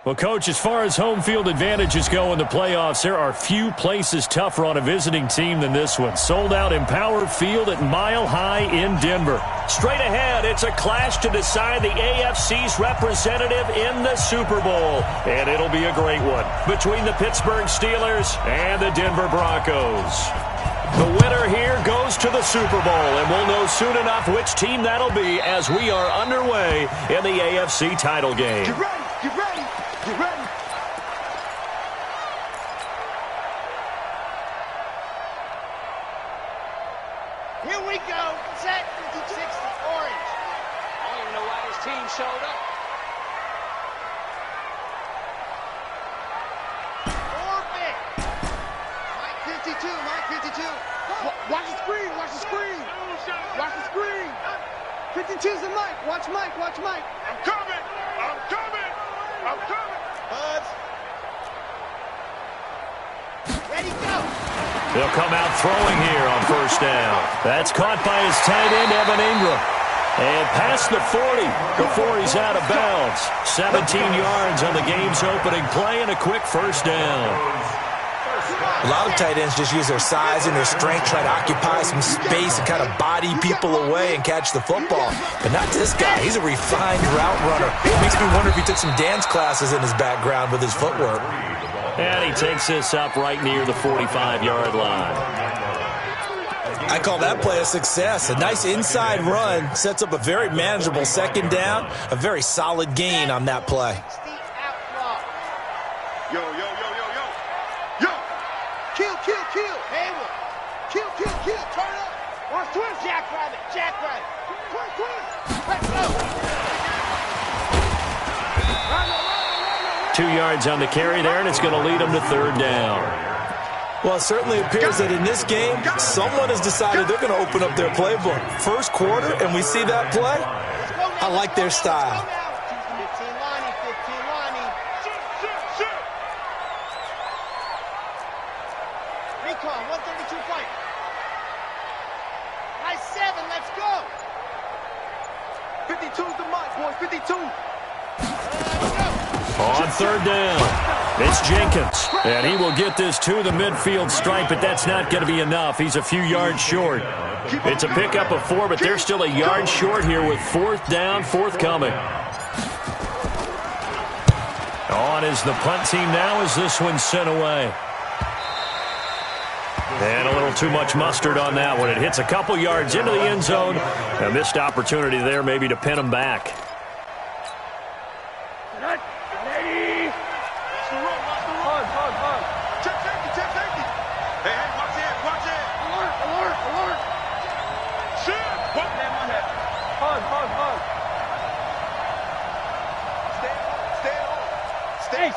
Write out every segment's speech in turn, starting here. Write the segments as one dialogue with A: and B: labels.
A: Well, Coach, as far as home field advantages go in the playoffs, there are few places tougher on a visiting team than this one. Sold out Empower Field at Mile High in Denver. Straight ahead, it's a clash to decide the AFC's representative in the Super Bowl. And it'll be a great one between the Pittsburgh Steelers and the Denver Broncos. The winner here goes to the Super Bowl, and we'll know soon enough which team that'll be as we are underway in the AFC title game.
B: Get ready! Get ready! Get ready!
C: Here we go. Set 50-60 orange. I don't even know why his team showed up. Orbit. Mike 52. Mike 52.
B: Watch the screen! Watch the screen! Watch the screen! 52's the Mike. Watch Mike. Watch Mike.
D: I'm coming! I'm coming! I'm coming!
C: Buds. Ready, go.
A: They'll come out throwing here on first down. That's caught by his tight end, Evan Ingram. And past the 40 before he's out of bounds. 17 yards on the game's opening play and a quick first down.
E: A lot of tight ends just use their size and their strength, try to occupy some space and kind of body people away and catch the football. But not this guy. He's a refined route runner. It makes me wonder if he took some dance classes in his background with his footwork.
A: And he takes this up right near the 45-yard line.
E: I call that play a success. A nice inside run sets up a very manageable second down, a very solid gain on that play.
D: Yo, yo, yo, yo, yo. Yo!
C: Kill, kill, kill. Hayward. Kill, kill, kill. Turn up. Watch twist. Jackrabbit. Jackrabbit. Twist, twist. Let's go.
A: 2 yards on the carry there, and it's going to lead them to third down.
E: Well, it certainly appears that in this game, someone has decided they're going to open up their playbook. First quarter, and we see that play. I like their style.
C: 15 Lonnie, 15 Lonnie.
D: Shoot!
C: Recon, 132 fight. Nice 7, let's go.
B: 52's the Mike, boys. 52.
A: On third down, it's Jenkins, and he will get this to the midfield stripe, but that's not going to be enough. He's a few yards short. It's a pickup of 4, but they're still a yard short here with fourth down forthcoming. On is the punt team now as this one's sent away. And a little too much mustard on that one. It hits a couple yards into the end zone. A missed opportunity there maybe to pin him back.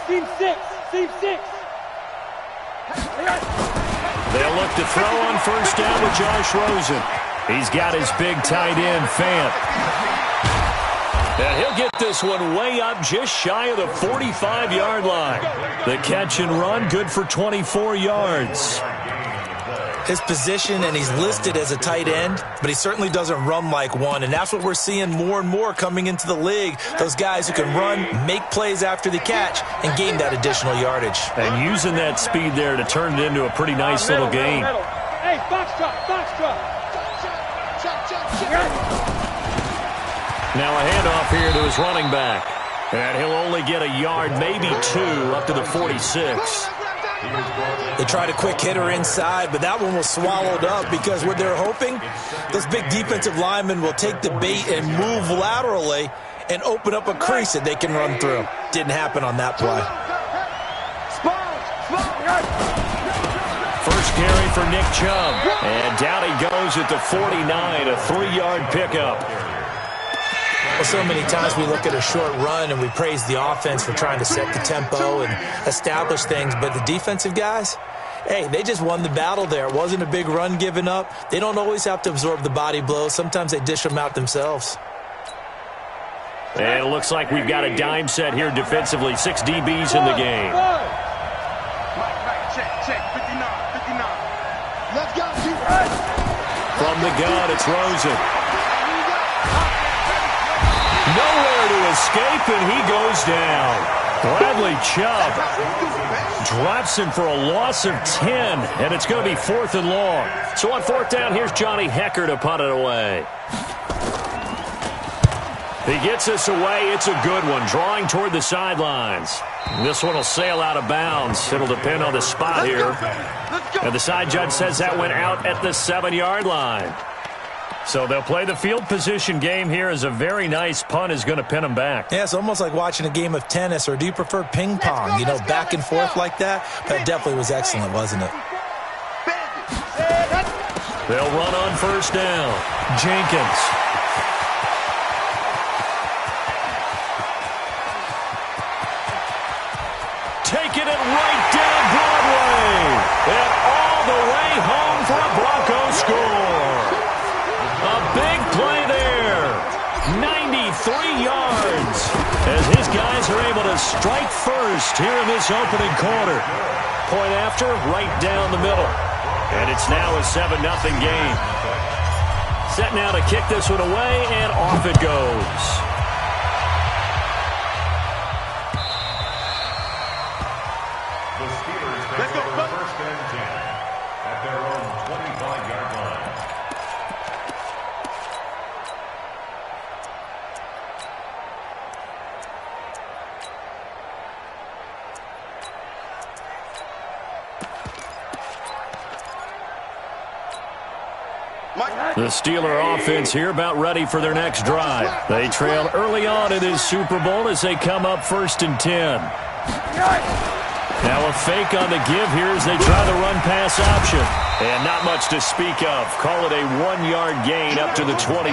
B: Team 6.
A: They'll look to throw on first down with Josh Rosen. He's got his big tight end, Fant. And he'll get this one way up just shy of the 45-yard line. The catch and run, good for 24 yards.
E: His position, and he's listed as a tight end, but he certainly doesn't run like one, and that's what we're seeing more and more coming into the league. Those guys who can run, make plays after the catch, and gain that additional yardage.
A: And using that speed there to turn it into a pretty nice little gain.
B: Hey, box truck.
A: Now a handoff here to his running back. And he'll only get a yard, maybe 2, up to the 46.
E: They tried a quick hitter inside, but that one was swallowed up because what they're hoping, those big defensive linemen will take the bait and move laterally and open up a crease that they can run through. Didn't happen on that play.
A: First carry for Nick Chubb. And down he goes at the 49, a 3-yard pickup.
E: Well, so many times we look at a short run and we praise the offense for trying to set the tempo and establish things, but the defensive guys, hey, they just won the battle there. It wasn't a big run given up. They don't always have to absorb the body blows. Sometimes they dish them out themselves.
A: And it looks like we've got a dime set here defensively. 6 DBs in the game.
D: Check, 59.
C: Let's go.
A: From the gun, it's Rosen. Nowhere to escape, and he goes down. Bradley Chubb drops him for a loss of 10, and it's going to be 4th and long. So on 4th down, here's Johnny Hekker to punt it away. He gets this away. It's a good one, drawing toward the sidelines. This one will sail out of bounds. It'll depend on the spot here. And the side judge says that went out at the 7-yard line. So they'll play the field position game here as a very nice punt is going to pin them back.
E: Yeah, it's almost like watching a game of tennis, or do you prefer ping pong? You know, back and forth like that? That definitely was excellent, wasn't it?
A: They'll run on 1st down. Jenkins. Taking it right down Broadway. And all the way home for a Broncos score. A big play there. 93 yards. As his guys are able to strike first here in this opening quarter. Point after, right down the middle. And it's now a 7-0 game. Set now to kick this one away, and off it goes.
D: Let's go, first and 10 at their own 25-yard line.
A: The Steeler offense here about ready for their next drive. They trail early on in this Super Bowl as they come up 1st and 10. Now a fake on the give here as they try the run-pass option. And not much to speak of. Call it a 1-yard gain up to the 26.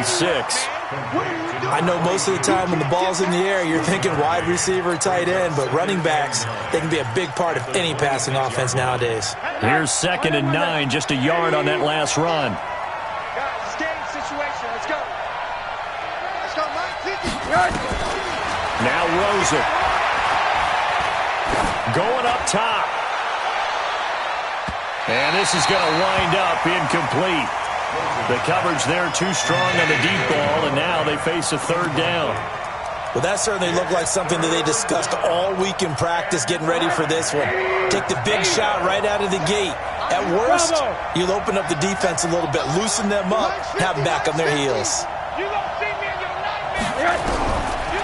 E: I know most of the time when the ball's in the air, you're thinking wide receiver, tight end, but running backs, they can be a big part of any passing offense nowadays.
A: Here's 2nd and 9, just a yard on that last run.
B: Guys, game situation. Let's go. Let's go, Mike. 50.
A: Now Rosen. Going up top. And this is going to wind up incomplete. The coverage there too strong on the deep ball, and now they face a 3rd down.
E: Well, that certainly looked like something that they discussed all week in practice getting ready for this one. Take the big shot right out of the gate. At worst, you'll open up the defense a little bit, loosen them up, have them back on their heels.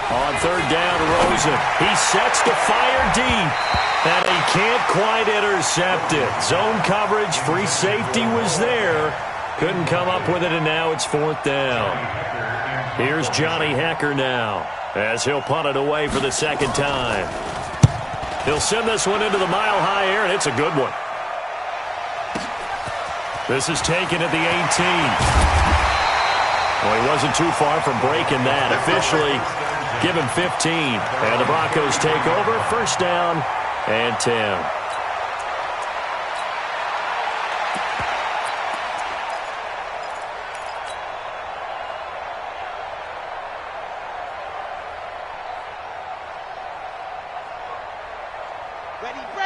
A: On 3rd down, Rosen. He sets to fire deep. And he can't quite intercept it. Zone coverage, free safety was there. Couldn't come up with it, and now it's 4th down. Here's Johnny Hekker now as he'll punt it away for the 2nd time. He'll send this one into the mile-high air, and it's a good one. This is taken at the 18. Well, he wasn't too far from breaking that. Officially, give him 15. And the Broncos take over. 1st down and 10.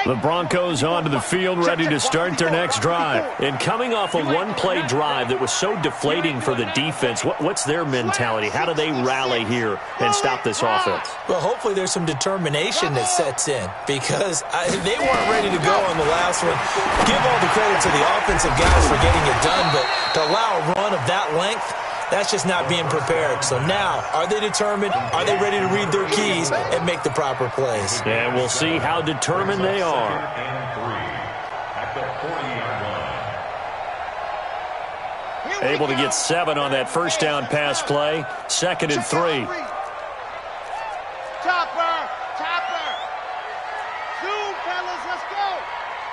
A: The Broncos onto the field, ready to start their next drive. And coming off a one-play drive that was so deflating for the defense, what's their mentality? How do they rally here and stop this offense?
E: Well, hopefully there's some determination that sets in, because they weren't ready to go on the last one. Give all the credit to the offensive guys for getting it done, but to allow a run of that length, that's just not being prepared. So now, are they determined? Are they ready to read their keys and make the proper plays?
A: And we'll see how determined they are. Able to get 7 on that 1st down pass play. 2nd and 3.
C: Chopper! Chopper! Zoom, fellas, let's go!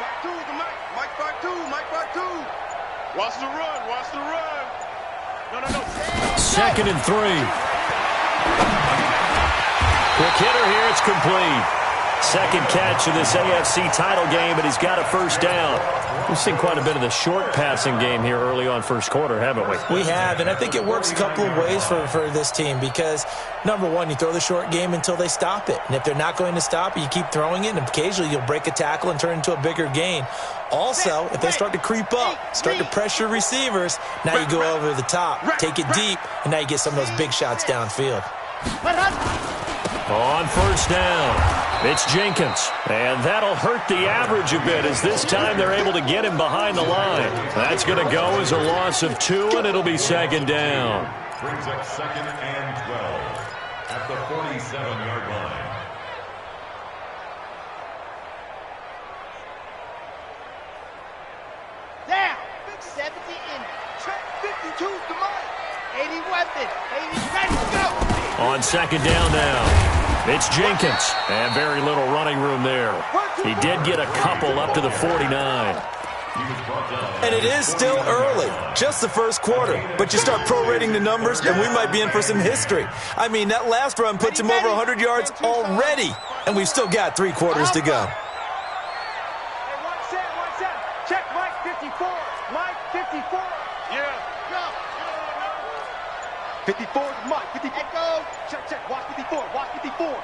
C: Part 2, the Mike part 2, Mike part 2.
D: Watch the run, watch the run. No.
A: 2nd and 3. Quick hitter here, it's complete. 2nd catch of this AFC title game, and he's got a 1st down. We've seen quite a bit of the short passing game here early on 1st quarter, haven't we?
E: We have, and I think it works a couple of ways for this team, because, number one, you throw the short game until they stop it. And if they're not going to stop it, you keep throwing it, and occasionally you'll break a tackle and turn it into a bigger gain. Also, if they start to creep up, start to pressure receivers, now you go over the top, take it deep, and now you get some of those big shots downfield.
A: On 1st down, It's Jenkins, and that'll hurt the average a bit as this time they're able to get him behind the line. That's going to go as a loss of 2, and it'll be second down.
D: Brings up 2nd and 12 at the 47-yard line.
C: Down. 70 in.
B: Check 52's the mic.
C: 80 weapon. 80 ready to go.
A: On second down now, it's Jenkins, and very little running room there. He did get a couple up to the 49.
E: And it is still early, just the first quarter. But you start prorating the numbers, and we might be in for some history. I mean, that last run puts him over 100 yards already, and we've still got 3 quarters to go.
B: Hey, one set. Check Mike 54. Mike 54.
C: Yeah. Go.
B: 54 is Mike. 54.
C: Echo.
B: Check. Watch 54. Watch 54.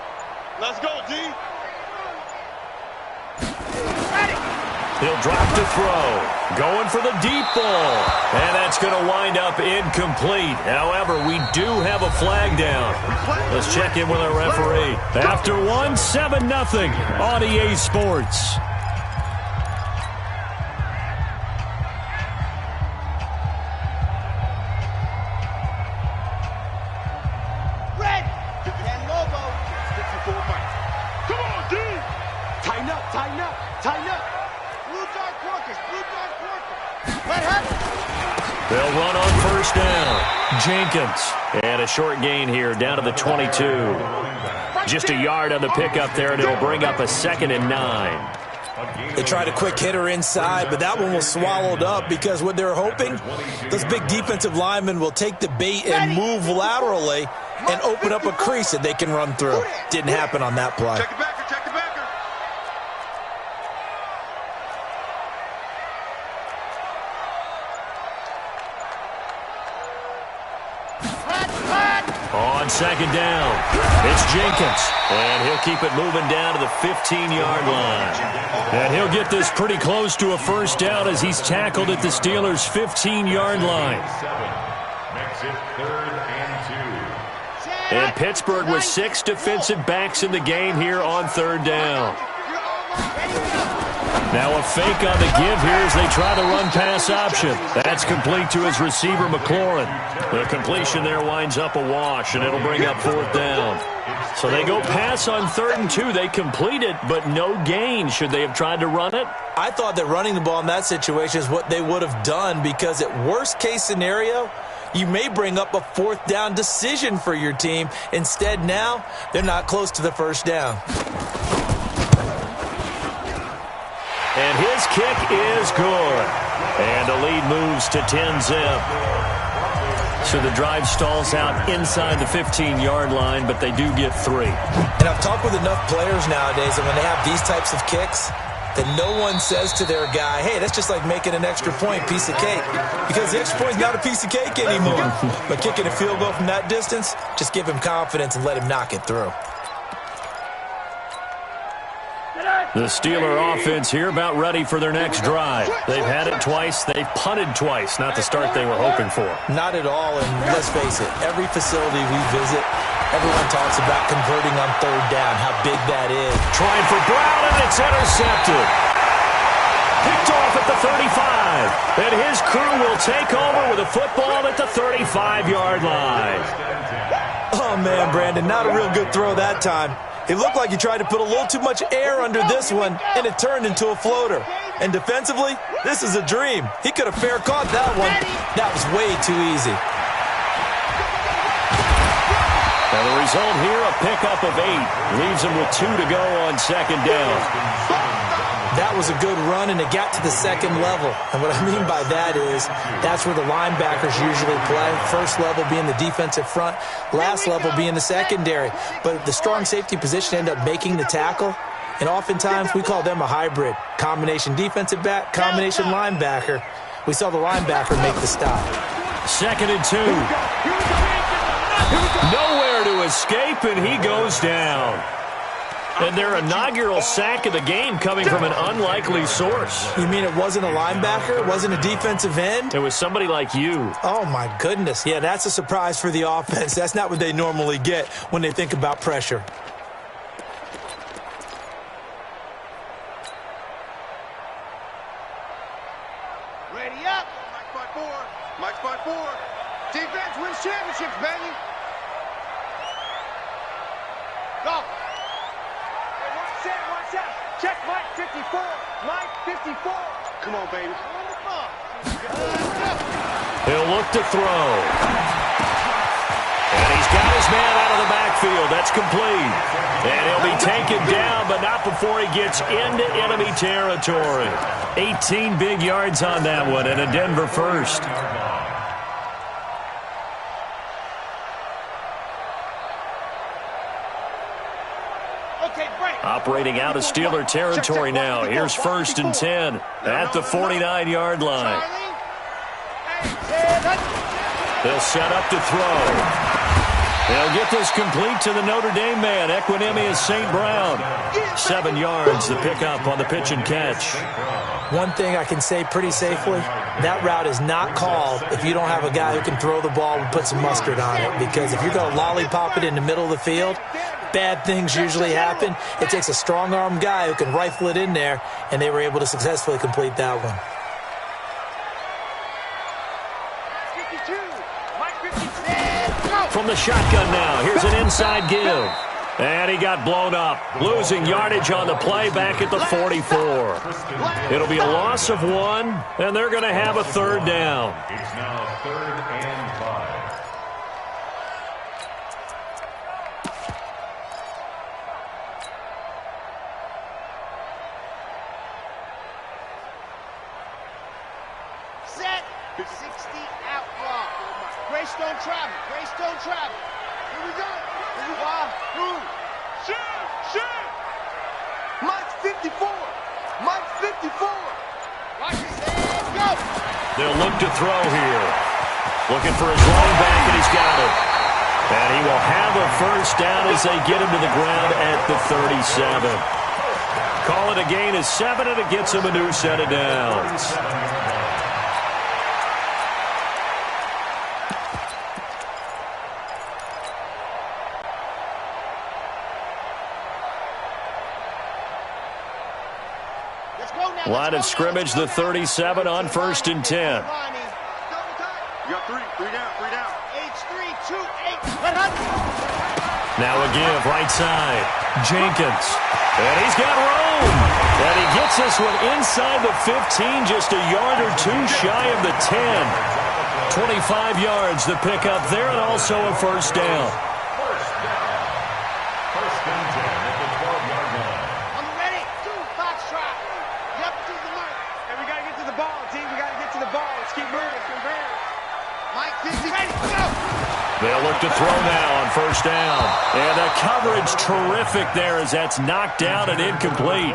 C: Let's go, D. Ready.
A: He'll drop to throw. Going for the deep ball. And that's going to wind up incomplete. However, we do have a flag down. Let's check in with our referee. After 1, 7-0 on EA Sports.
C: Red. And Lobo.
B: 54 Mike. Come on, D. Tighten up.
C: Blue dark workers. Let happen.
A: They'll run on first down. Jenkins. And a short gain here down to the 22. Just a yard on the pickup there, and it'll bring up a 2nd and 9.
E: They tried a quick hitter inside, but that one was swallowed up because what they're hoping, those big defensive linemen will take the bait and move laterally and open up a crease that they can run through. Didn't happen on that play.
B: Check the backer.
A: On second down, it's Jenkins, and he'll keep it moving down to the 15-yard line. And he'll get this pretty close to a first down as he's tackled at the Steelers' 15-yard line.
D: Makes it 3rd and 2.
A: And Pittsburgh with 6 defensive backs in the game here on third down. Now a fake on the give here as they try the run-pass option. That's complete to his receiver, McLaurin. The completion there winds up a wash, and it'll bring up 4th down. So they go pass on 3rd and 2. They complete it, but no gain. Should they have tried to run it?
E: I thought that running the ball in that situation is what they would have done because at worst-case scenario, you may bring up a 4th down decision for your team. Instead, now, they're not close to the first down.
A: And his kick is good. And the lead moves to 10-zip. So the drive stalls out inside the 15-yard line, but they do get 3.
E: And I've talked with enough players nowadays that when they have these types of kicks, that no one says to their guy, hey, that's just like making an extra point, piece of cake. Because the extra point is not a piece of cake anymore. But kicking a field goal from that distance, just give him confidence and let him knock it through.
A: The Steeler offense here about ready for their next drive. They've had it twice. They've punted twice. Not the start they were hoping for.
E: Not at all, and let's face it, every facility we visit, everyone talks about converting on 3rd down, how big that is.
A: Trying for Brown, and it's intercepted. Picked off at the 35. And his crew will take over with a football at the 35-yard line.
E: Oh, man, Brandon, not a real good throw that time. It looked like he tried to put a little too much air under this one, and it turned into a floater. And defensively, this is a dream. He could have fair caught that one. That was way too easy.
A: Now the result here, a pickup of 8. Leaves him with 2 to go on second down.
E: That was a good run, and it got to the second level. And what I mean by that is that's where the linebackers usually play. First level being the defensive front, last level being the secondary. But the strong safety position ended up making the tackle, and oftentimes we call them a hybrid. Combination defensive back, combination linebacker. We saw the linebacker make the stop.
A: 2nd and 2. Nowhere to escape, and he goes down. And their inaugural sack of the game coming from an unlikely source.
E: You mean it wasn't a linebacker? It wasn't a defensive end?
A: It was somebody like you.
E: Oh, my goodness. Yeah, that's a surprise for the offense. That's not what they normally get when they think about pressure.
C: Ready up. Mike's by 4. Mike's by 4. Defense wins championships, baby. Go.
B: Hey, watch that, watch that. Check Mike 54. Mike 54.
C: Come on, baby.
A: He'll look to throw. And he's got his man out of the backfield. That's complete. And he'll be taken down, but not before he gets into enemy territory. 18 big yards on that one, and a Denver first. Operating out of Steeler territory now. Here's 1st and 10 at the 49-yard line. They'll set up to throw. They'll get this complete to the Notre Dame man, Equinemius St. Brown. 7 yards, the pickup on the pitch and catch.
E: One thing I can say pretty safely, that route is not called if you don't have a guy who can throw the ball and put some mustard on it. Because if you're going to lollipop it in the middle of the field, bad things usually happen. It takes a strong-armed guy who can rifle it in there, and they were able to successfully complete that one.
A: From the shotgun now, here's an inside give. And he got blown up, losing yardage on the play back at the 44. It'll be a loss of 1, and they're going to have a 3rd down.
D: It's now 3rd and 5.
C: Set. 60 out block. Greystone travel. Greystone travel. Here we go. 1, 2. Shoot.
B: Mike's 54. Mike's 54.
C: Watch his head. Go.
A: They'll look to throw here. Looking for his running back, and he's got it. And he will have a 1st down as they get him to the ground at the 37. Call it a gain of 7, and it gets him a new set of downs. Line of scrimmage, the 37 on 1st and 10.
C: You got 3 down. H3, 2, 8.
A: Now a give, right side. Jenkins. And he's got room. And he gets this one inside the 15, just a yard or 2 shy of the 10. 25 yards, the pickup there, and also a 1st down.
D: First and 10 at the 12-yard line.
C: I'm ready. 2, box trap. Yep, to the mark.
B: And we got to get to the ball, team. We got to get to the ball. Let's keep moving.
C: Mike, 50, ready, go.
A: They'll look to throw now on 1st down. And the coverage terrific there as that's knocked down and incomplete.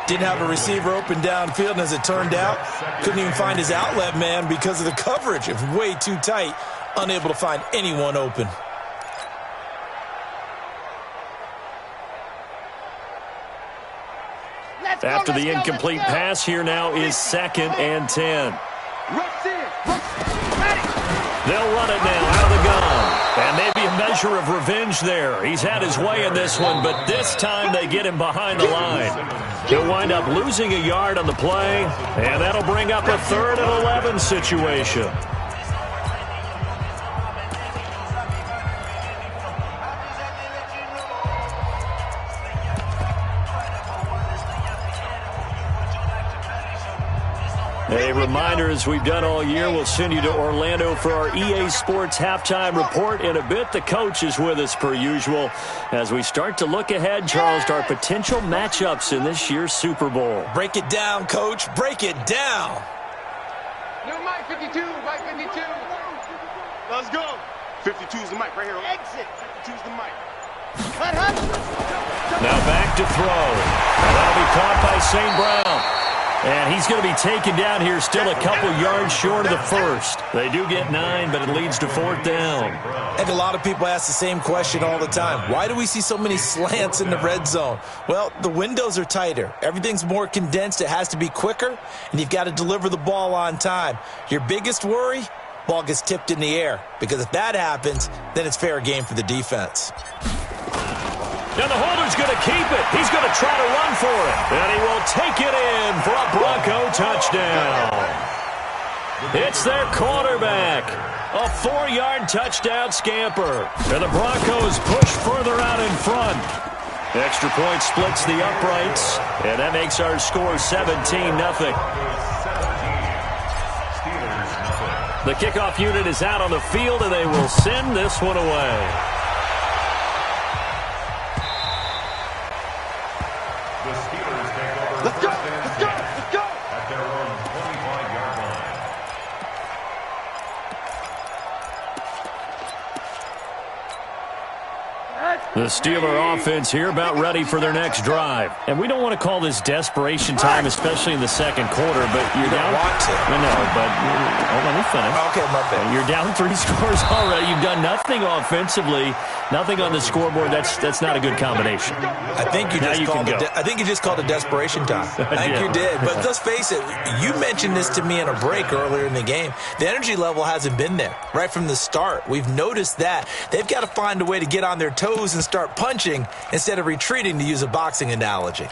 E: Didn't have a receiver open downfield, and as it turned out, couldn't even find his outlet man because of the coverage. It was way too tight, unable to find anyone open.
A: After the incomplete pass, here now is 2nd and 10. They'll run it now out of the gun. And maybe a measure of revenge there. He's had his way in this one, but this time they get him behind the line. He'll wind up losing a yard on the play, and that'll bring up a 3rd and 11 situation. A reminder, as we've done all year, we'll send you to Orlando for our EA Sports halftime report. In a bit, the coach is with us per usual as we start to look ahead, Charles, to our potential matchups in this year's Super Bowl.
E: Break it down, Coach. Break it down.
B: New Mike 52. Mike 52.
C: Let's go.
B: 52 is the mic right here.
C: Exit.
B: 52 is the mic.
C: Cut.
A: Now back to throw. And that'll be caught by St. Brown. And he's going to be taken down here, still a couple yards short of the 1st. They do get 9, but it leads to 4th down.
E: And a lot of people ask the same question all the time. Why do we see so many slants in the red zone? Well, the windows are tighter. Everything's more condensed. It has to be quicker, and you've got to deliver the ball on time. Your biggest worry? Ball gets tipped in the air. Because if that happens, then it's fair game for the defense.
A: Now the holder's going to keep it. He's going to try to run for it. And he will take it in for a Bronco touchdown. It's their quarterback. A 4-yard touchdown scamper. And the Broncos push further out in front. Extra point splits the uprights, and that makes our score 17-0. The kickoff unit is out on the field, and they will send this one away.
D: The Steelers take over.
B: Let's go, let's go, let's go.
D: At their own 25-yard line.
A: The Steeler offense here about ready for their next drive. And we don't want to call this desperation time, especially in the second quarter, but you're down.
E: Want to.
A: I know, but let me finish.
E: Okay, my bad.
A: You're down 3 scores already. You've done nothing offensively, nothing on the scoreboard. That's not a good combination.
E: I think you just called it desperation time. I think
A: Yeah.
E: you did. But let's face it, you mentioned this to me in a break earlier in the game. The energy level hasn't been there right from the start. We've noticed that. They've got to find a way to get on their toes and start punching instead of retreating, to use a boxing analogy.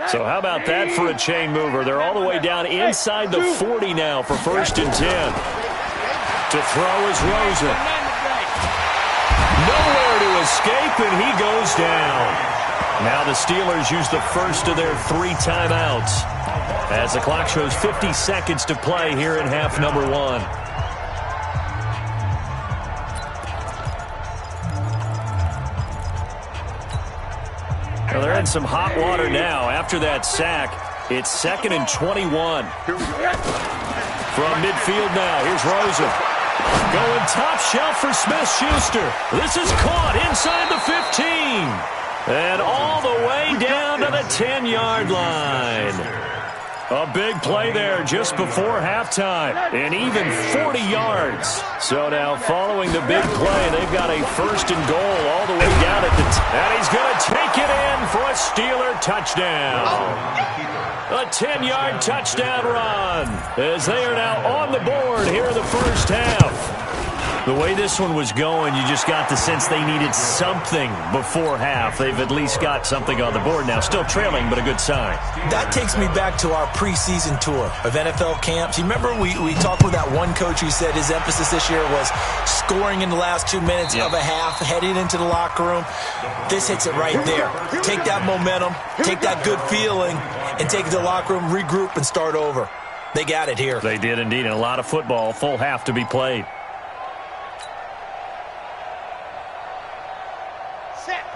A: So how about that for a chain mover? They're all the way down inside the 40 now for 1st and 10. To throw is Rosen. Nowhere to escape, and he goes down. Now the Steelers use the first of their 3 timeouts as the clock shows 50 seconds to play here in half number 1. Well, they're in some hot water now. After that sack, it's 2nd and 21. From midfield now, here's Rosen. Going top shelf for Smith-Schuster. This is caught inside the 15. And all the way down to the 10-yard line. A big play there just before halftime, and even 40 yards. So now following the big play, they've got a 1st and goal all the way down at the and he's going to take it in for a Steeler touchdown. A 10-yard touchdown run as they are now on the board here in the first half. The way this one was going, you just got the sense they needed something before half. They've at least got something on the board now. Still trailing, but a good sign.
E: That takes me back to our preseason tour of NFL camps. You remember we talked with that one coach who said his emphasis this year was scoring in the last 2 minutes of a half, heading into the locker room. This hits it right there. Take that momentum, take that good feeling, and take it to the locker room, regroup, and start over. They got it here.
A: They did indeed, and a lot of football, full half to be played.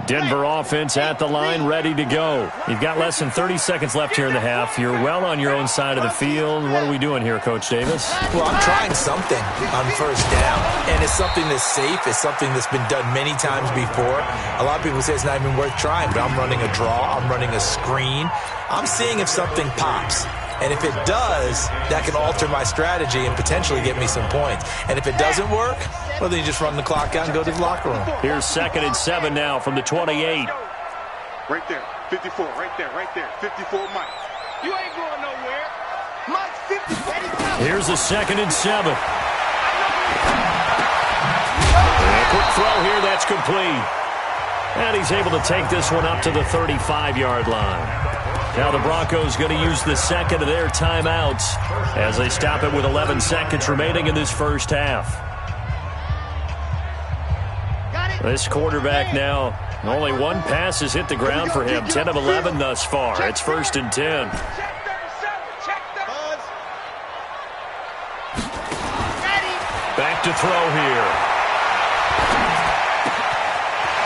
A: Denver offense at the line, ready to go. You've got less than 30 seconds left here in the half. You're well on your own side of the field. What are we doing here, Coach Davis?
E: Well, I'm trying something on 1st down, and it's something that's safe. It's something that's been done many times before. A lot of people say it's not even worth trying, but I'm running a draw. I'm running a screen. I'm seeing if something pops. And if it does, that can alter my strategy and potentially get me some points. And if it doesn't work, well, then you just run the clock out and go to the locker room.
A: Here's 2nd and 7 now from the 28.
B: Right there, 54, right there, 54, Mike. You ain't going nowhere. Mike, 50.
A: Here's the 2nd and 7. And a quick throw here, that's complete. And he's able to take this one up to the 35-yard line. Now the Broncos going to use the 2nd of their timeouts as they stop it with 11 seconds remaining in this first half. This quarterback now, only 1 pass has hit the ground for him. 10 of 11 thus far. It's 1st and 10. Back to throw here.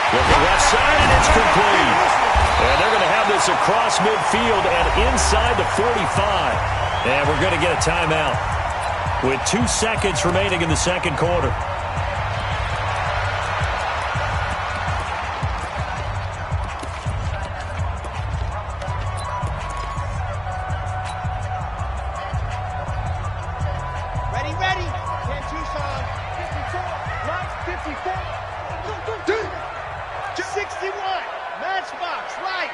A: Looking left side, and it's complete. And they're going to have this across midfield and inside the 45. And we're going to get a timeout with 2 seconds remaining in the second quarter.
B: Ready. 10 Tucson. 54. Right, 54. 61. Matchbox, right.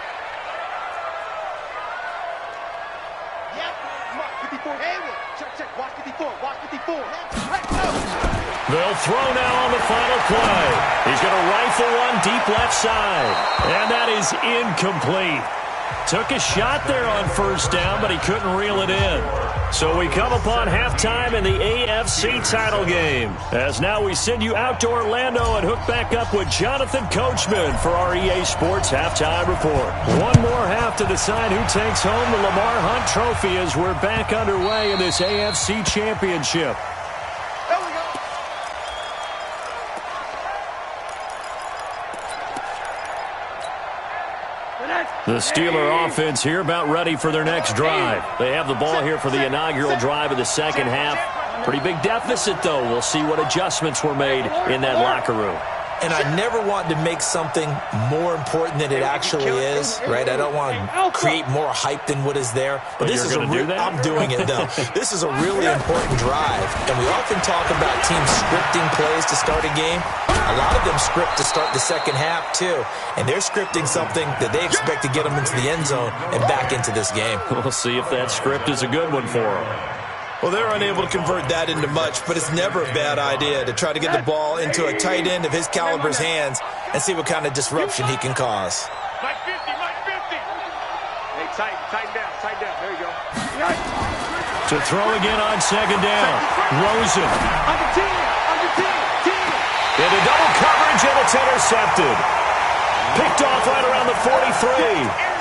B: Yep. Come on, 54. Haywood. Check. Watch 54. Watch 54. Let's go.
A: They'll throw now on the final play. He's going to rifle one deep left side. And that is incomplete. Took a shot there on first down, but he couldn't reel it in. So we come upon halftime in the AFC title game. As now we send you out to Orlando and hook back up with Jonathan Coachman for our EA Sports Halftime Report. One more half to decide who takes home the Lamar Hunt Trophy as we're back underway in this AFC Championship. The Steeler offense here about ready for their next drive. They have the ball here for the inaugural drive of the second half. Pretty big deficit, though. We'll see what adjustments were made in that locker room.
E: And I never want to make something more important than it actually is, right? I don't want to create more hype than what is there. But this is I'm doing it, though. This is a really important drive. And we often talk about teams scripting plays to start a game. A lot of them script to start the second half, too. And they're scripting something that they expect to get them into the end zone and back into this game.
A: We'll see if that script is a good one for them.
E: Well, they're unable to convert that into much, but it's never a bad idea to try to get the ball into a tight end of his caliber's hands and see what kind of disruption he can cause.
B: Mike 50, Mike 50. Hey, tighten down. There you go.
A: To throw again on second down. Rosen.
B: Under 10.
A: Into double coverage, and it's intercepted. Picked off right around the 43.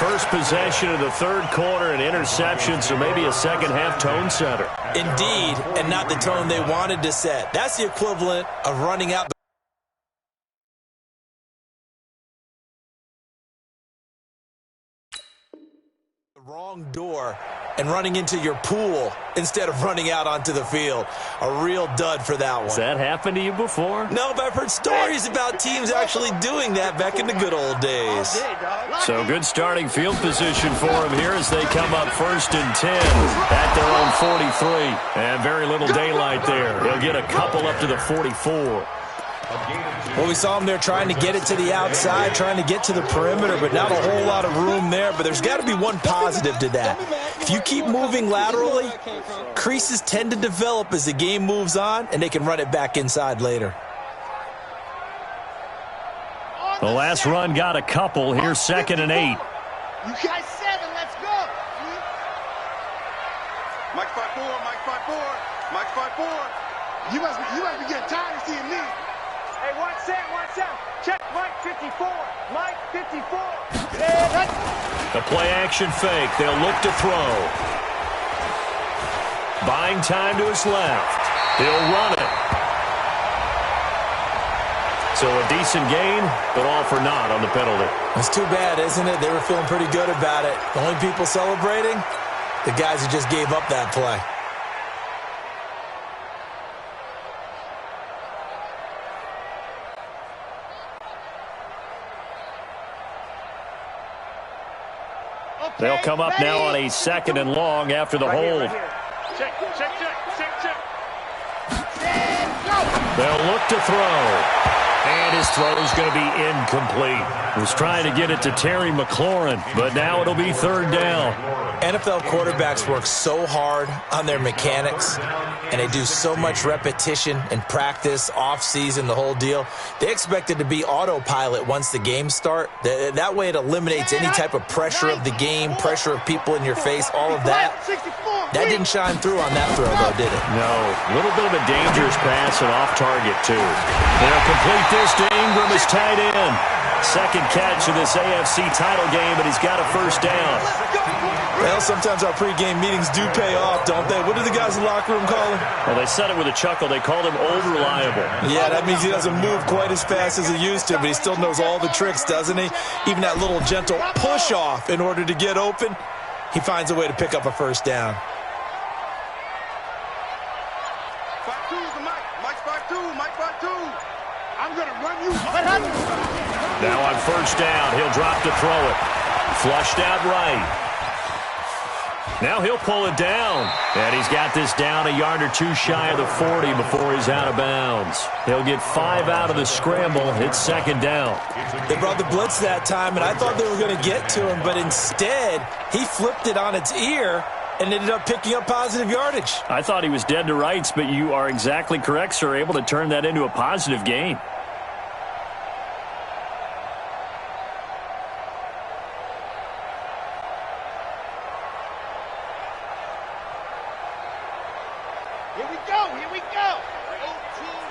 A: First possession of the third quarter, an interception, so maybe a second-half tone setter.
E: Indeed, and not the tone they wanted to set. That's the equivalent of running out the wrong door and running into your pool instead of running out onto the field. A real dud for that one.
A: Has that happened to you before?
E: No, but I've heard stories about teams actually doing that back in the good old days.
A: So good starting field position for them here as they come up 1st and 10 at their own 43. And very little daylight there. They'll get a couple up to the 44.
E: Well, we saw them there trying to get it to the outside, trying to get to the perimeter, but not a whole lot of room there. But there's got to be one positive to that. If you keep moving laterally, creases tend to develop as the game moves on, and they can run it back inside later.
A: The last run got a couple. Here's 2nd and 8.
C: You got 7. Let's go.
B: Mike 5-4, Mike 5-4, Mike 5-4.
C: You must be getting tired of seeing me.
B: Hey, watch out. Check Mike 54, Mike 54.
A: The play-action fake. They'll look to throw. Buying time to his left. He'll run it. So a decent gain, but all for naught on the penalty.
E: It's too bad, isn't it? They were feeling pretty good about it. The only people celebrating, the guys who just gave up that play.
A: They'll come up now on a 2nd and long after the hold.
B: Check.
A: They'll look to throw. And his throw is going to be incomplete. Was trying to get it to Terry McLaurin, but now it'll be 3rd down.
E: NFL quarterbacks work so hard on their mechanics, and they do so much repetition and practice, off-season, the whole deal. They expect it to be autopilot once the games start. That way it eliminates any type of pressure of the game, pressure of people in your face, all of that. That didn't shine through on that throw, though, did it?
A: No. A little bit of a dangerous pass and off target, too. They'll complete this to Ingram as tight end. 2nd catch of this AFC title game, but he's got a 1st down.
E: Well, sometimes our pregame meetings do pay off, don't they? What do the guys in the locker room call him?
A: Well, they said it with a chuckle. They called him Old Reliable.
E: Yeah, that means he doesn't move quite as fast as he used to, but he still knows all the tricks, doesn't he? Even that little gentle push-off in order to get open, he finds a way to pick up a 1st down.
B: 5-2's the Mike. Mike's 5-2, Mike 5-2.
C: I'm going to run you.
A: Now on 1st down, he'll drop to throw it. Flushed out right. Now he'll pull it down. And he's got this down a yard or two shy of the 40 before he's out of bounds. He'll get 5 out of the scramble. It's 2nd down.
E: They brought the blitz that time, and I thought they were going to get to him, but instead he flipped it on its ear and ended up picking up positive yardage.
A: I thought he was dead to rights, but you are exactly correct, sir. Able to turn that into a positive gain.
C: Here we go. Here we go. 18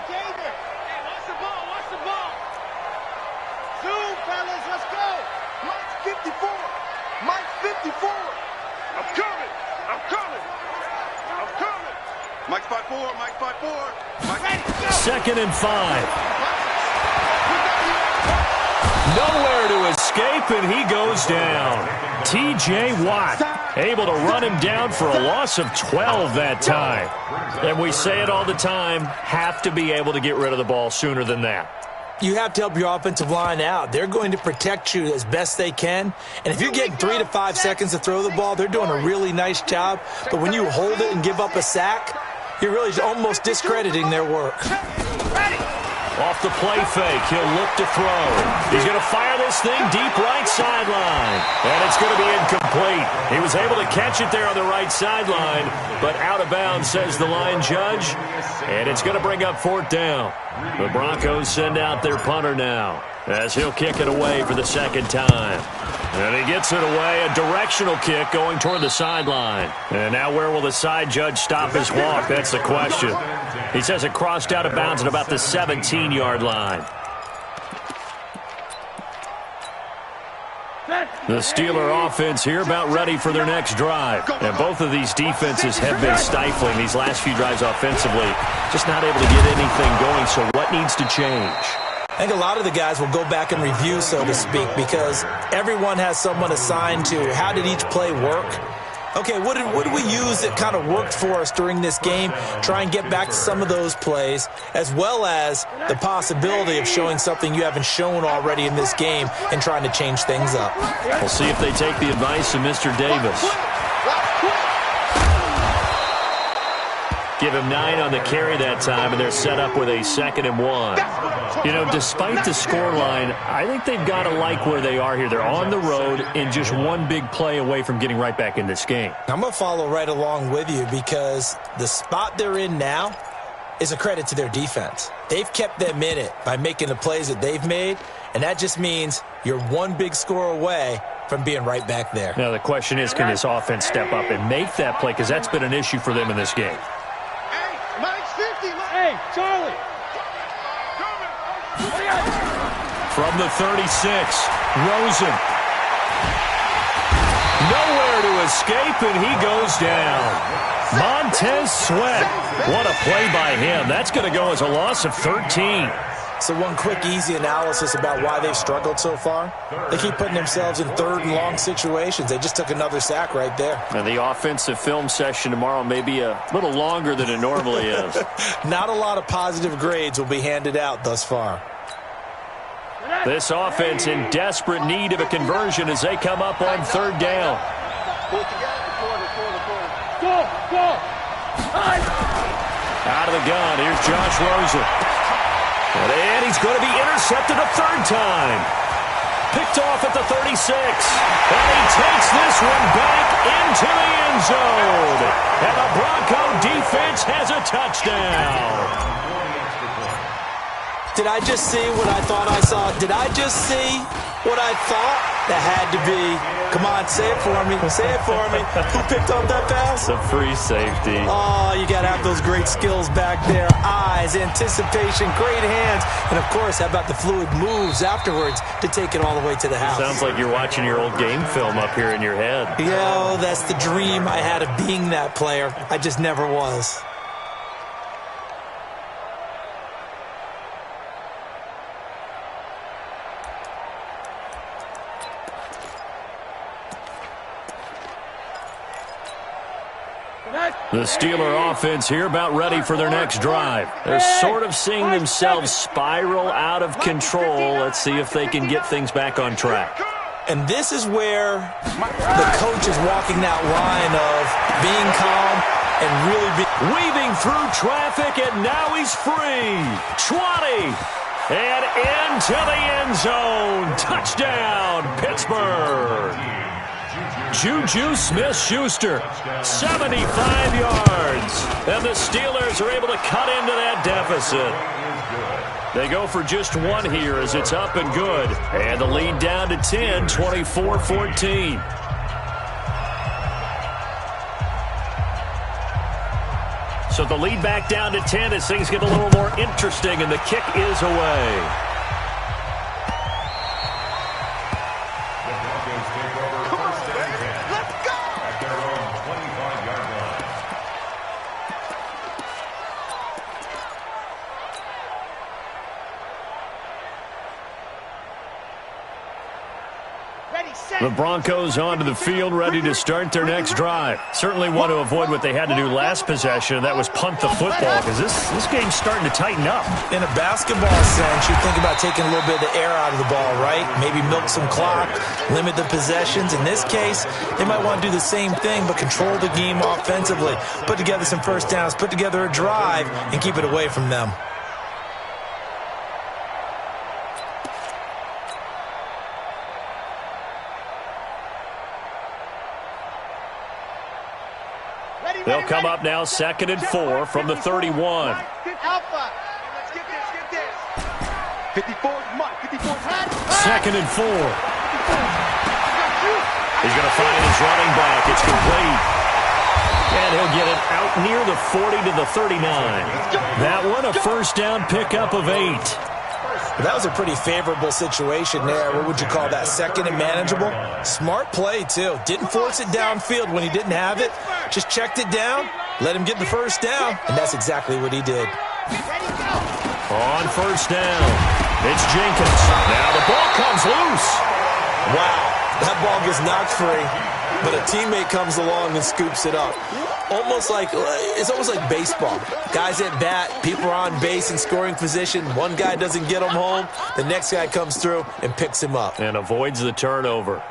C: gamer. Hey, watch the ball. Watch the ball. Zoom, fellas. Let's go.
B: Mike's 54. Mike's 54. I'm coming. I'm coming. I'm coming. Mike's 5-4. Mike's 5-4. Mike's
C: Ready, go.
A: 2nd and 5. Nowhere to escape, and he goes down. T.J. Watt able to run him down for a loss of 12 that time. And we say it all the time, have to be able to get rid of the ball sooner than that.
E: You have to help your offensive line out. They're going to protect you as best they can. And if you're getting 3 to 5 seconds to throw the ball, they're doing a really nice job. But when you hold it and give up a sack, you're really almost discrediting their work.
A: Off the play fake, he'll look to throw. He's going to fire this thing deep right sideline. And it's going to be incomplete. He was able to catch it there on the right sideline, but out of bounds, says the line judge. And it's going to bring up 4th down. The Broncos send out their punter now, as he'll kick it away for the 2nd time. And he gets it away, a directional kick going toward the sideline. And now where will the side judge stop his walk? That's the question. He says it crossed out of bounds at about the 17-yard line. The Steeler offense here about ready for their next drive. And both of these defenses have been stifling these last few drives offensively. Just not able to get anything going, so what needs to change?
E: I think a lot of the guys will go back and review, so to speak, because everyone has someone assigned to how did each play work. Okay, what did we use that kind of worked for us during this game? Try and get back to some of those plays, as well as the possibility of showing something you haven't shown already in this game and trying to change things up.
A: We'll see if they take the advice of Mr. Davis. Give him 9 on the carry that time, and they're set up with a 2nd and 1. You know, despite the scoreline, I think they've got to like where they are here. They're on the road and just one big play away from getting right back in this game.
E: I'm going to follow right along with you because the spot they're in now is a credit to their defense. They've kept them in it by making the plays that they've made, and that just means you're one big score away from being right back there.
A: Now, the question is, can this offense step up and make that play? Because that's been an issue for them in this game.
C: Mike's 50. Hey, Charlie.
A: From the 36, Rosen. Nowhere to escape, and he goes down. Montez Sweat. What a play by him. That's going to go as a loss of 13.
E: So one quick, easy analysis about why they've struggled so far. They keep putting themselves in 3rd and long situations. They just took another sack right there.
A: And the offensive film session tomorrow may be a little longer than it normally is.
E: Not a lot of positive grades will be handed out thus far.
A: This offense in desperate need of a conversion as they come up on 3rd down. Out of the gun, here's Josh Rosen. And he's going to be intercepted a 3rd time. Picked off at the 36. And he takes this one back into the end zone. And the Bronco defense has a touchdown.
E: Did I just see what I thought I saw? Did I just see what I thought? That had to be. Come on, say it for me. Say it for me. Who picked up that pass?
A: It's a free safety.
E: Oh, you got to have those great skills back there. Eyes, anticipation, great hands. And, of course, how about the fluid moves afterwards to take it all the way to the house?
A: Sounds like you're watching your old game film up here in your head.
E: Yeah, that's the dream I had of being that player. I just never was.
A: The Steeler offense here about ready for their next drive. They're sort of seeing themselves spiral out of control. Let's see if they can get things back on track.
E: And this is where the coach is walking that line of being calm and really
A: weaving through traffic, and now he's free. 20. And into the end zone. Touchdown, Pittsburgh. Juju Smith-Schuster, 75 yards. And the Steelers are able to cut into that deficit. They go for just one here as it's up and good. And the lead down to 10, 24-14. So the lead back down to 10 as things get a little more interesting, and the kick is away.
D: The Broncos take over first and 10.
B: Let's go!
D: At their own 25-yard line.
C: Ready, set.
A: The Broncos onto the field, ready to start their next drive. Certainly want to avoid what they had to do last possession, and that was punt the football, because this game's starting to tighten up.
E: In a basketball sense, you think about taking a little bit of the air out of the ball, right? Maybe milk some clock, limit the possessions. In this case, they might want to do the same thing, but control the game offensively. Put together some first downs, put together a drive, and keep it away from them.
A: They'll come up now, 2nd and 4 from the 31.
C: Alpha.
B: Let's get this. 54 is Mike. 54 is Mike.
A: 2nd and 4. He's going to find his running back. It's complete. And he'll get it out near the 40 to the 39. That one, a first down pickup of 8.
E: That was a pretty favorable situation there. What would you call that? 2nd and manageable? Smart play, too. Didn't force it downfield when he didn't have it. Just checked it down, let him get the first down, and that's exactly what he did.
A: On first down, it's Jenkins. Now the ball comes loose.
E: Wow, that ball gets knocked free, but a teammate comes along and scoops it up. It's almost like baseball. Guys at bat, people are on base in scoring position. One guy doesn't get him home. The next guy comes through and picks him up.
A: And avoids the turnover.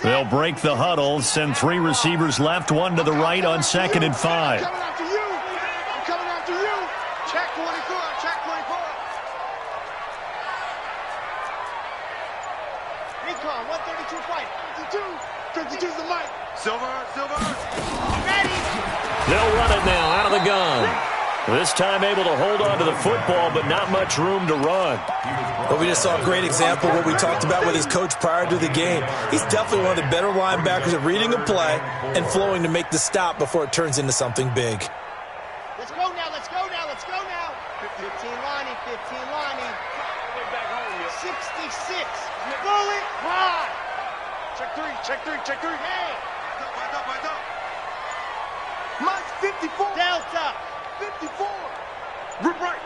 A: They'll break the huddle, send 3 receivers left, 1 to the right on 2nd and 5.
C: I'm coming after you. I'm coming after you. Check 24. Check 24. Recon, 132 fight. 52 is the mic.
B: Silver.
C: Ready.
A: They'll run it now out of the gun. This time able to hold on to the football, but not much room to run.
E: Well, we just saw a great example of what we talked about with his coach prior to the game. He's definitely one of the better linebackers at reading a play and flowing to make the stop before it turns into something big.
C: Let's go now. 15 Lonnie. 66. Bullet. High.
B: Check three.
C: Hey.
B: Wide up. Mike's 54.
C: Delta.
B: 54. Rip right.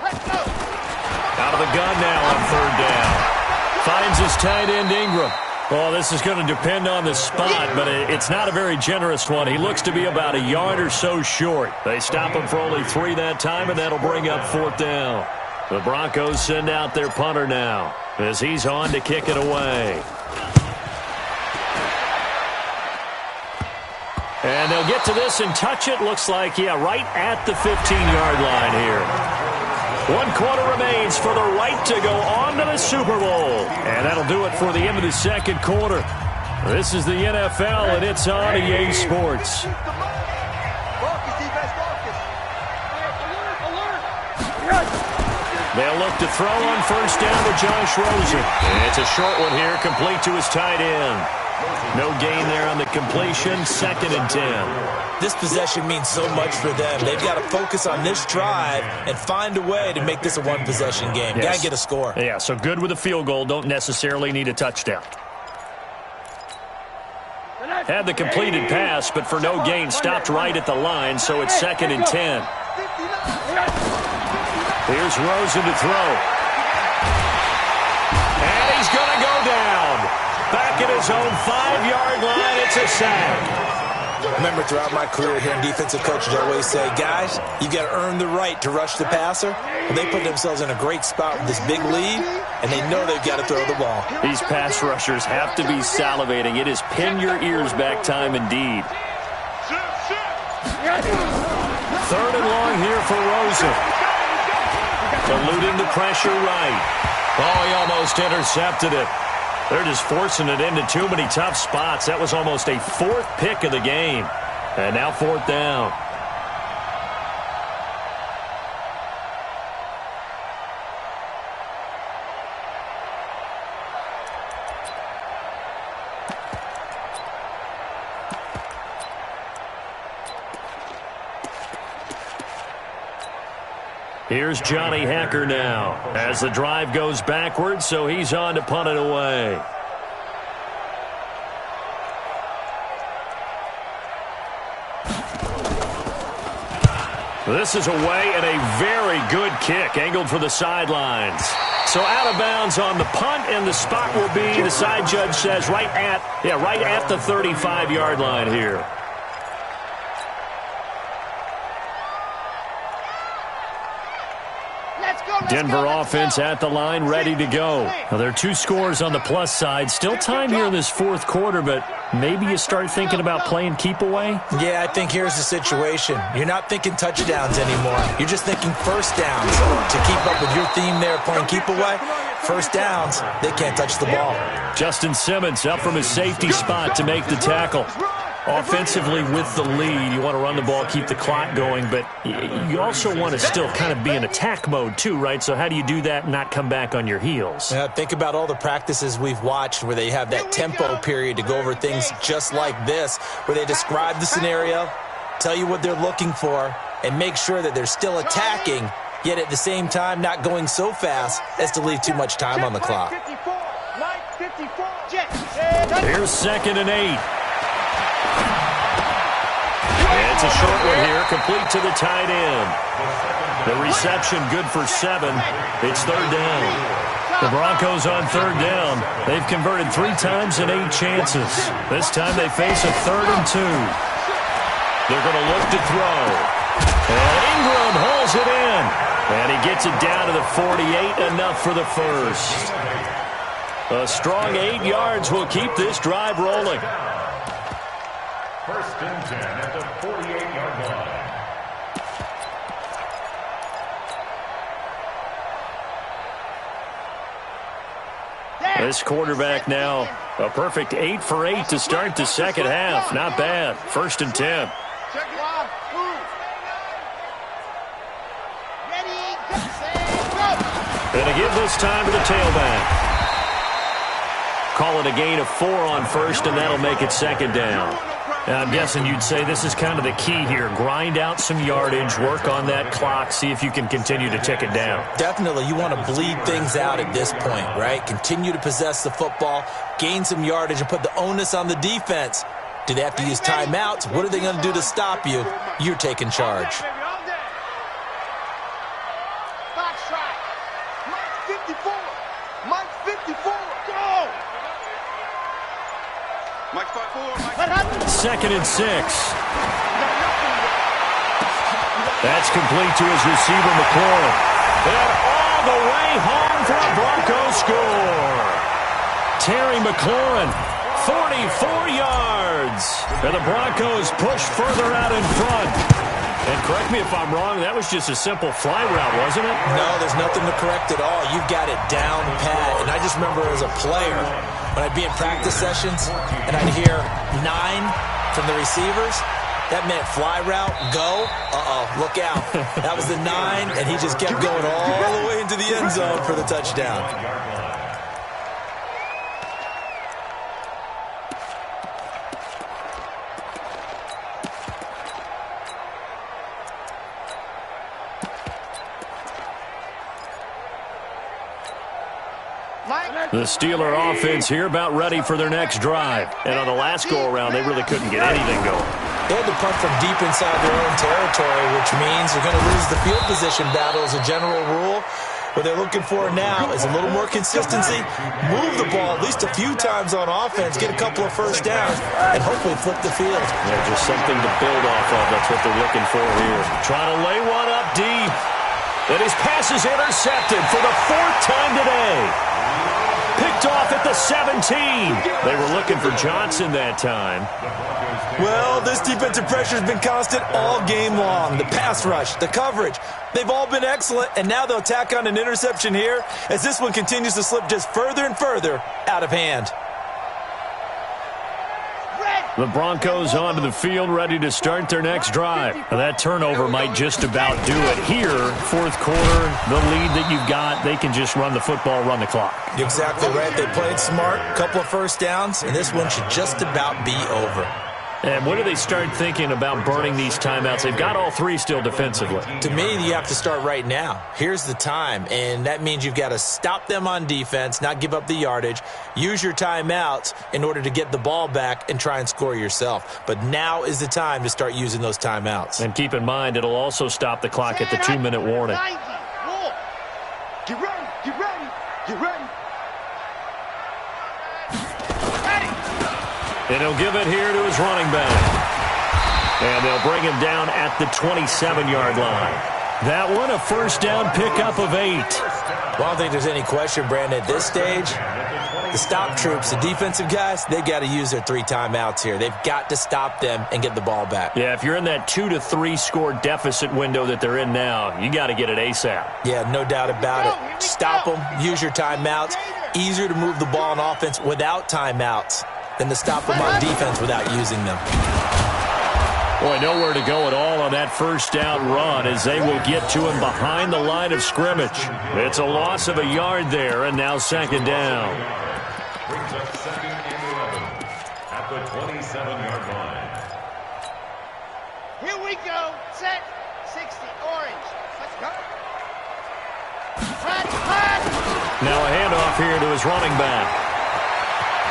C: Let's go.
A: Out of the gun now on 3rd down. Finds his tight end Ingram. Well, this is going to depend on the spot, but it's not a very generous one. He looks to be about a yard or so short. They stop him for only 3 that time, and that'll bring up 4th down. The Broncos send out their punter now as he's on to kick it away. And they'll get to this and touch it. Looks like, right at the 15-yard line here. 1 quarter remains for the right to go on to the Super Bowl. And that'll do it for the end of the 2nd quarter. This is the NFL, and it's on EA Sports. They'll look to throw on first down to Josh Rosen. And it's a short one here, complete to his tight end. No gain there on the completion, 2nd and 10.
E: This possession means so much for them. They've got to focus on this drive and find a way to make this a one-possession game.
A: Yes.
E: Got to get a score.
A: Yeah, so good with a field goal. Don't necessarily need a touchdown. Had the completed pass, but for no gain, stopped right at the line, so it's 2nd and 10. Here's Rosen to throw. And he's going to go down. Back at his own 5-yard line, it's a sack.
E: Remember, throughout my career here in defensive coaches, I always say, guys, you got to earn the right to rush the passer. Well, they put themselves in a great spot with this big lead, and they know they've got to throw the ball.
A: These pass rushers have to be salivating. It is pin your ears back time indeed. 3rd and long here for Rosen. Eluding the pressure right. Oh, he almost intercepted it. They're just forcing it into too many tough spots. That was almost a 4th pick of the game. And now 4th down. Here's Johnny Hacker now as the drive goes backwards, so he's on to punt it away. This is away and a very good kick, angled for the sidelines. So out of bounds on the punt, and the spot will be, the side judge says, right at the 35-yard line here. Denver offense at the line, ready to go. Now, there are 2 scores on the plus side. Still time here in this fourth quarter, but maybe you start thinking about playing keep away?
E: Yeah, I think here's the situation. You're not thinking touchdowns anymore. You're just thinking first downs. To keep up with your theme there, playing keep away, first downs, they can't touch the ball.
A: Justin Simmons up from his safety spot to make the tackle. Offensively with the lead, you want to run the ball, keep the clock going, but you also want to still kind of be in attack mode too, right? So how do you do that and not come back on your heels?
E: Yeah, think about all the practices we've watched where they have that tempo period to go over things just like this, where they describe the scenario, tell you what they're looking for, and make sure that they're still attacking, yet at the same time not going so fast as to leave too much time on the clock.
A: Here's 2nd and 8. It's a short one here, complete to the tight end. The reception good for 7. It's 3rd down. The Broncos on 3rd down. They've converted 3 times in 8 chances. This time they face a 3rd and 2. They're going to look to throw. And Ingram hauls it in. And he gets it down to the 48, enough for the first. A strong 8 yards will keep this drive rolling.
D: 1st and 10 at the 48-yard line.
A: This quarterback now, a perfect 8 for 8 to start the second half. Not bad. 1st and 10. Going to give this time to the tailback. Call it a gain of 4 on 1st, and that'll make it 2nd down. Now, I'm guessing you'd say this is kind of the key here. Grind out some yardage, work on that clock, see if you can continue to tick it down.
E: Definitely. You want to bleed things out at this point, right? Continue to possess the football, gain some yardage, and put the onus on the defense. Do they have to use timeouts? What are they going to do to stop you? You're taking charge.
C: Mike 54. Go!
B: Mike 54.
A: 2nd and 6. That's complete to his receiver, McLaurin. And all the way home for a Broncos score. Terry McLaurin, 44 yards. And the Broncos push further out in front. And correct me if I'm wrong, that was just a simple fly route, wasn't it?
E: No, there's nothing to correct at all. You've got it down pat. And I just remember as a player, when I'd be in practice sessions and I'd hear 9 from the receivers, that meant fly route, go, look out. That was the 9, and he just kept going all the way into the end zone for the touchdown.
A: The Steeler offense here about ready for their next drive. And on the last go-around, they really couldn't get anything going.
E: They had to punt from deep inside their own territory, which means they're going to lose the field position battle as a general rule. What they're looking for now is a little more consistency, move the ball at least a few times on offense, get a couple of first downs, and hopefully flip the field.
A: Yeah, just something to build off of. That's what they're looking for here. Trying to lay one up deep. And his pass is intercepted for the 4th time today. Picked off at the 17. They were looking for Johnson that time.
E: Well, this defensive pressure has been constant all game long. The pass rush, the coverage, they've all been excellent, and now they'll tack on an interception here as this one continues to slip just further and further out of hand.
A: The Broncos onto the field, ready to start their next drive. Now, that turnover might just about do it here. 4th quarter, the lead that you've got, they can just run the football, run the clock.
E: Exactly right. They played smart, couple of first downs, and this one should just about be over.
A: And when do they start thinking about burning these timeouts? They've got all three still defensively.
E: To me, you have to start right now. Here's the time, and that means you've got to stop them on defense, not give up the yardage, use your timeouts in order to get the ball back and try and score yourself. But now is the time to start using those timeouts.
A: And keep in mind, it'll also stop the clock at the 2-minute warning.
C: Get ready, get ready, get ready.
A: And he'll give it here to his running back. And they'll bring him down at the 27-yard line. That one, a first down pickup of 8.
E: Well, I don't think there's any question, Brandon, at this stage, the stop troops, the defensive guys, they got to use their 3 timeouts here. They've got to stop them and get the ball back.
A: Yeah, if you're in that 2 to 3 score deficit window that they're in now, you got to get it ASAP.
E: Yeah, no doubt about it. Stop them, use your timeouts. Easier to move the ball on offense without timeouts than to stop them on defense without using them.
A: Boy, nowhere to go at all on that first down run as they will get to him behind the line of scrimmage. It's a loss of a yard there, and now second down.
D: Brings up second and 11 at the 27-yard line.
C: Here we go. Set. 60. Orange. Let's go.
A: Now a handoff here to his running back.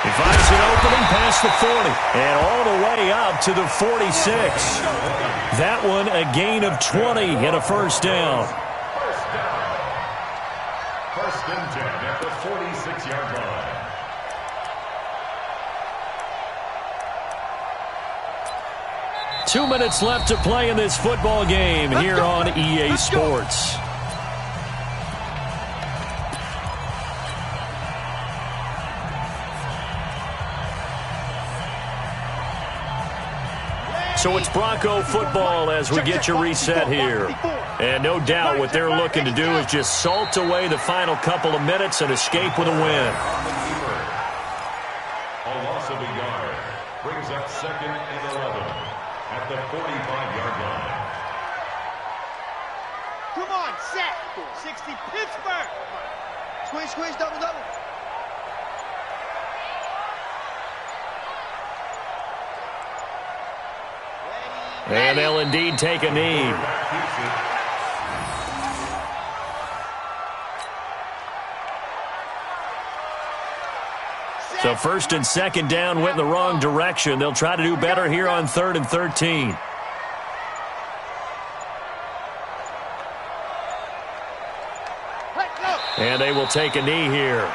A: He finds an opening past the 40 and all the way up to the 46. That one a gain of 20 and a first down.
D: First and 10 at the 46-yard line.
A: 2 minutes left to play in this football game here on EA Sports. So it's Bronco football as we get you reset here. And no doubt what they're looking to do is just salt away the final couple of minutes and escape with a win.
D: A loss of a yard brings up second and 11 at the 45-yard line.
C: Come on, set. 60 Pittsburgh. Squish, squish, double, double.
A: And they'll indeed take a knee. So first and second down went in the wrong direction. They'll try to do better here on 3rd and 13. And they will take a knee here.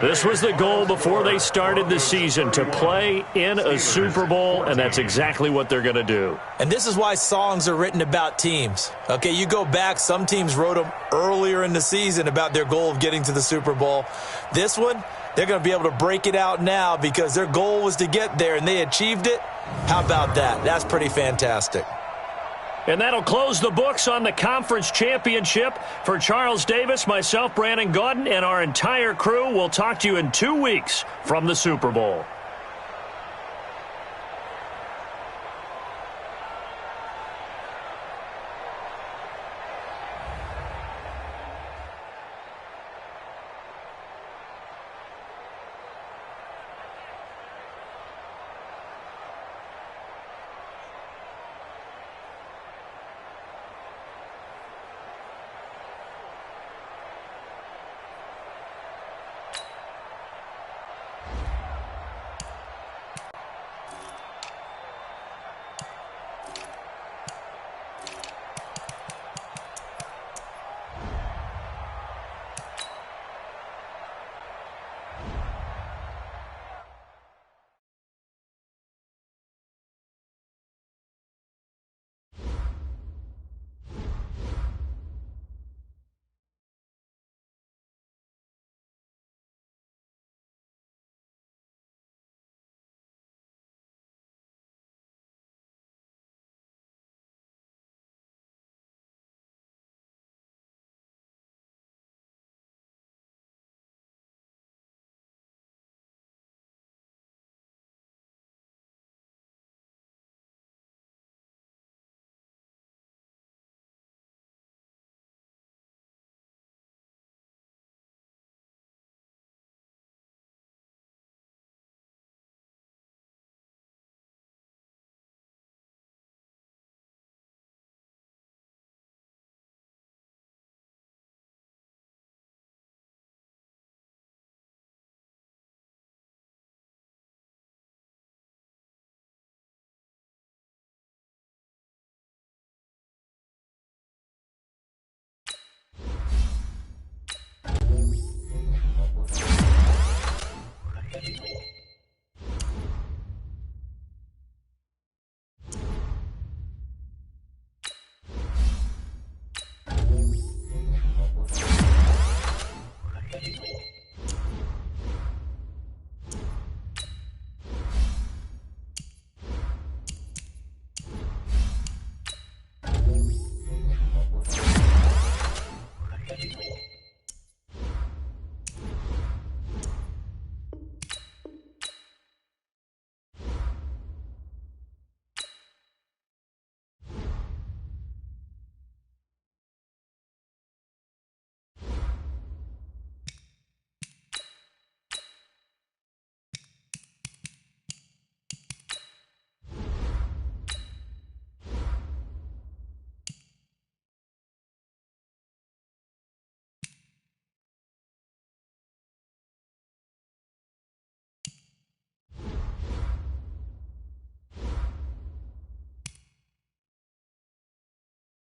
A: This was the goal before they started the season, to play in a Super Bowl, and that's exactly what they're going to do.
E: And this is why songs are written about teams. Okay, you go back, some teams wrote them earlier in the season about their goal of getting to the Super Bowl. This one, they're going to be able to break it out now because their goal was to get there, and they achieved it. How about that? That's pretty fantastic.
A: And that'll close the books on the conference championship. For Charles Davis, myself, Brandon Gaudin, and our entire crew, we'll talk to you in 2 weeks from the Super Bowl.